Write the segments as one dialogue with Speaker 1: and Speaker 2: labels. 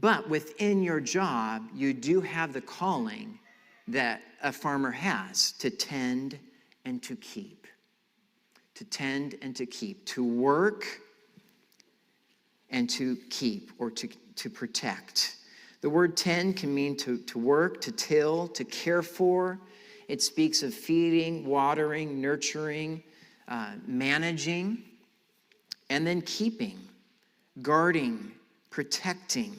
Speaker 1: But within your job, you do have the calling that a farmer has to tend and to keep. To tend and to keep. To work and to keep, or to protect. The word tend can mean to work, to till, to care for. It speaks of feeding, watering, nurturing, managing, and then keeping, guarding, protecting.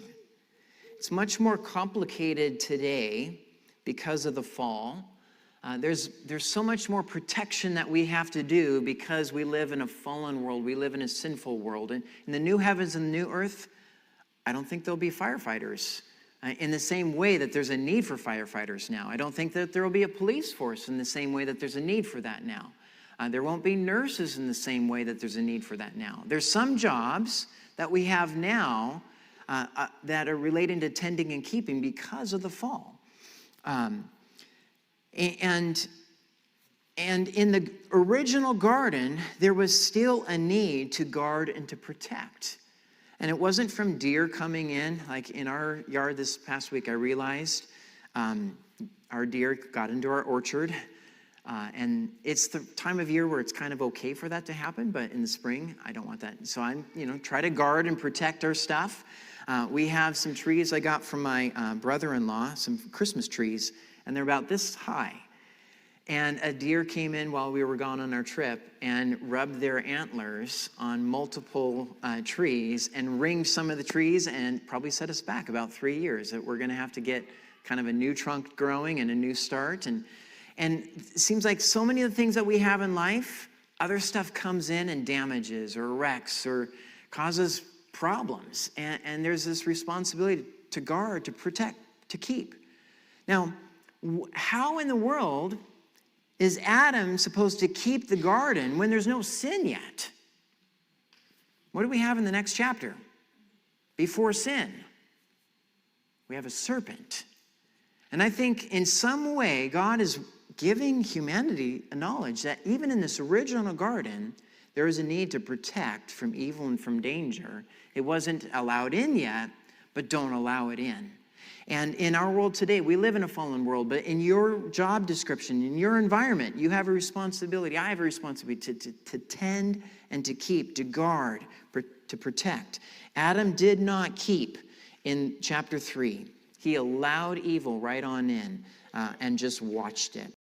Speaker 1: It's much more complicated today because of the fall. There's so much more protection that we have to do because we live in a fallen world. We live in a sinful world. And in the new heavens and the new earth, I don't think there'll be firefighters in the same way that there's a need for firefighters now. I don't think that there will be a police force in the same way that there's a need for that now. There won't be nurses in the same way that there's a need for that now. There's some jobs that we have now that are relating to tending and keeping because of the fall. And in the original garden, there was still a need to guard and to protect. And it wasn't from deer coming in. Like in our yard this past week, I realized our deer got into our orchard. And it's the time of year where it's kind of okay for that to happen, but in the spring, I don't want that. So I'm, try to guard and protect our stuff. We have some trees I got from my brother-in-law, some Christmas trees, and they're about this high. And a deer came in while we were gone on our trip and rubbed their antlers on multiple trees and ringed some of the trees and probably set us back about 3 years, that we're going to have to get kind of a new trunk growing and a new start. And it seems like so many of the things that we have in life, other stuff comes in and damages or wrecks or causes problems. And there's this responsibility to guard, to protect, to keep. Now, how in the world is Adam supposed to keep the garden when there's no sin yet? What do we have in the next chapter? Before sin, we have a serpent. And I think in some way, God is giving humanity a knowledge that even in this original garden, there is a need to protect from evil and from danger. It wasn't allowed in yet, but don't allow it in. And in our world today, we live in a fallen world, but in your job description, in your environment, you have a responsibility. I have a responsibility to tend and to keep, to guard, to protect. Adam did not keep in chapter 3. He allowed evil right on in and just watched it.